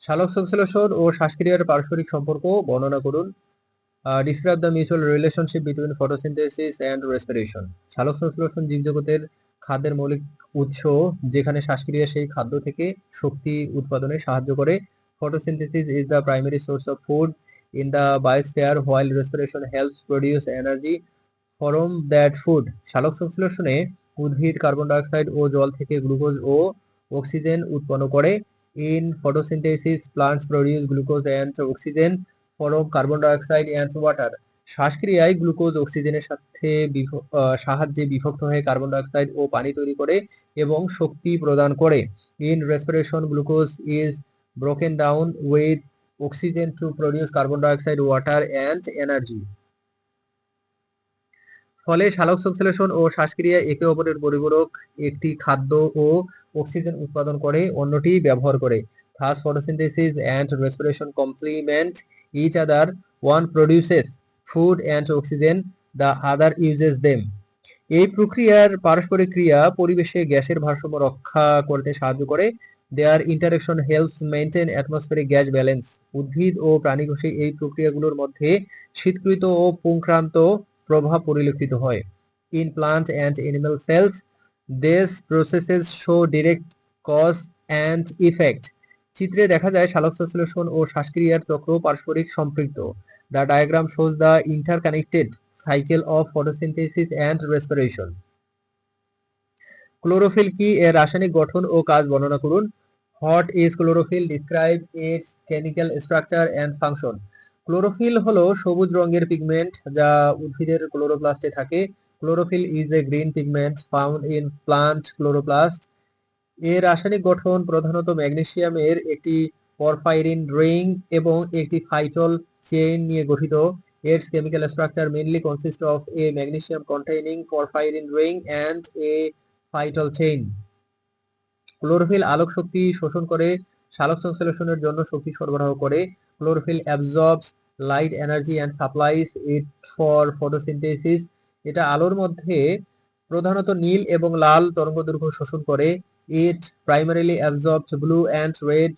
সালোক সংশ্লেষণ ও শ্বাসক্রিয়ার পারস্পরিক সম্পর্ক বর্ণনা করুন। Describe the mutual relationship between photosynthesis and respiration. সালোক সংশ্লেষণ জীবজগতের খাদ্যের মৌলিক উৎস, যেখানে শ্বাসক্রিয়া সেই খাদ্য থেকে শক্তি উৎপাদনে সাহায্য করে। Photosynthesis is the primary source of food in the biosphere, while respiration helps produce energy from that food. সালোক সংশ্লেষণে উদ্ভিদ কার্বন ডাইঅক্সাইড ও জল থেকে গ্লুকোজ ও অক্সিজেন উৎপন্ন করে। In photosynthesis plants produce glucose and oxygen from carbon dioxide and water. শ্বাসক্রিয়ায় glucose অক্সিজেনের সাহায্যে বিভক্ত হয়ে কার্বন ডাইঅক্সাইড ও পানি তৈরি করে এবং শক্তি প্রদান করে। In respiration glucose is broken down with oxygen to produce carbon dioxide, water and energy. ফলে সালোক সংশ্লেষণ ও শ্বাসক্রিয়া একে অপরের পরিপূরক, একটি খাদ্য ও অক্সিজেন উৎপাদন করে, অন্যটি ব্যবহার করে। Thus photosynthesis and respiration complement each other. One produces food and oxygen, the other uses them. এই প্রক্রিয়ার পারস্পরিক ক্রিয়া পরিবেশে গ্যাসের ভারসাম্য রক্ষা করতে সাহায্য করে। Their interaction helps maintain atmospheric gas balance. উদ্ভিদ ও প্রাণীকোষে এই প্রক্রিয়াগুলোর মধ্যে শীতকৃত ও পুংক্রান্ত প্রভাব পরিলক্ষিত হয়। In plant and animal cells this processes show direct cause and effect. চিত্রে দেখা যায় সালোক সংশ্লেষণ ও শ্বাসক্রিয়ার চক্র পারস্পরিক সম্পৃক্ত। The diagram shows the interconnected cycle of photosynthesis and respiration. Chlorophyll কি, এর রাসায়নিক গঠন ও কাজ বর্ণনা করুন। What is chlorophyll? Describe it's chemical structure and function. Chlorophyll হলো সবুজ রঙের পিগমেন্ট যা উদ্ভিদের ক্লোরোপ্লাস্টে থাকে। Chlorophyll is a green pigment found in plant chloroplast. এর রাসায়নিক গঠন প্রধানত ম্যাগনেসিয়ামের একটি পরফাইরিন রিং এবং একটি ফাইটল চেইন নিয়ে গঠিত। Its chemical structure mainly consists of a magnesium containing porphyrin ring and a phytol chain. Chlorophyll আলোক শক্তি শোষণ করে সালোক সংশ্লেষণের জন্য শক্তি সরবরাহ করে। Chlorophyll absorbs light energy and supplies it for photosynthesis. এটা আলোর মধ্যে প্রধানত নীল এবং লাল তরঙ্গদৈর্ঘ্য শোষণ করে। It primarily absorbs blue and red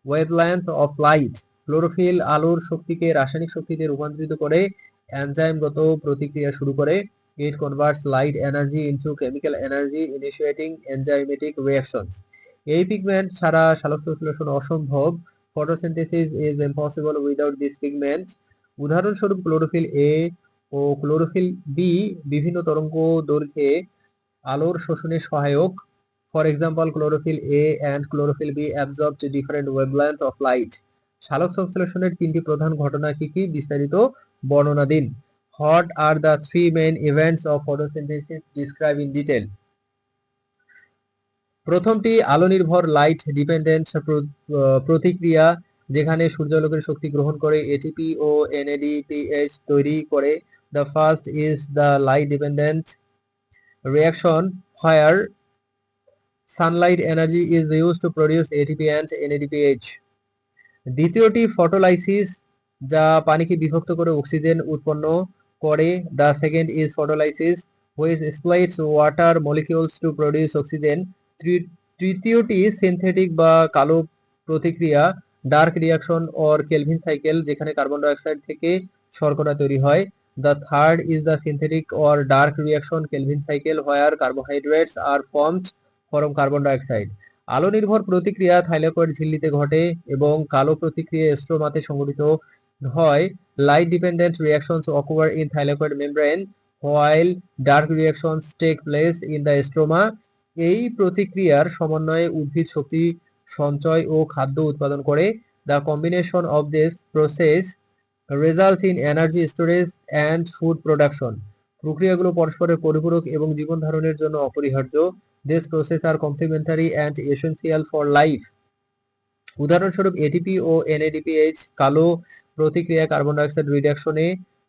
wavelength of light. Chlorophyll আলোর শক্তিকে রাসায়নিক শক্তিতে রূপান্তরিত করে এনজাইমগত প্রতিক্রিয়া শুরু করে। It converts light energy into chemical energy, initiating enzymatic reactions. এই পিগমেন্ট ছাড়া সালোক সংশ্লেষণ অসম্ভব। Photosynthesis is impossible without these pigments. উদাহরণস্বরূপ ক্লোরোফিল এ ও ক্লোরোফিল বি বিভিন্ন তরঙ্গ দৈর্ঘ্যে আলোর শোষণে সহায়ক। For example, chlorophyll A and chlorophyll B absorb different wavelength of light. সালোক সংশ্লেষণের তিনটি প্রধান ঘটনা কি কি, বিস্তারিত বর্ণনা দিন। What are the three main events of photosynthesis? Describe in detail. প্রথমটি আলো নির্ভর লাইট ডিপেন্ডেন্ট প্রতিক্রিয়া, যেখানে সূর্যালোকের শক্তি গ্রহণ করে এটিপি ও এনএডিপিএইচ তৈরি করে। The first is the light dependent reaction where sunlight energy is used to produce ATP and NADPH. দ্বিতীয়টি ফটোলাইসিস, যা পানিকে বিভক্ত করে অক্সিজেন উৎপন্ন করে। The second is photolysis which splits water molecules to produce oxygen. তৃতীয়টি সিনথেটিক বা কালো প্রতিক্রিয়া, dark reaction or kelvin cycle, যেখানে কার্বন ডাইঅক্সাইড থেকে শর্করা তৈরি হয়। The third is the synthetic or dark reaction kelvin cycle where carbohydrates are formed from carbon dioxide. আলো নির্ভর প্রতিক্রিয়া থাইলাকয়েড ঝিল্লিতে ঘটে এবং কালো প্রতিক্রিয়া স্ট্রোমাতে সংঘটিত হয়। Light dependent reactions occur in thylakoid membrane while dark reactions take place in the stroma. এই প্রতিক্রিয়ার সমন্বয়ে উদ্ভিদ শক্তি সঞ্চয় ও খাদ্য উৎপাদন করে। The combination of this process results in energy storage and food production. প্রক্রিয়াগুলো পরস্পরের পরিপূরক এবং জীবন ধারণের জন্য অপরিহার্য। These processes are complementary and essential for life. উদাহরণস্বরূপ এটিপি ও এনএডিপিএইচ কালো প্রতিক্রিয়া কার্বন ডাইঅক্সাইড রিডাকশনে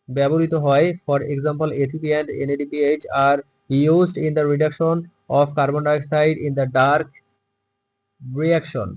ব্যবহৃত হয়। For example, ATP and NADPH are used in the reduction of carbon dioxide in the dark reaction.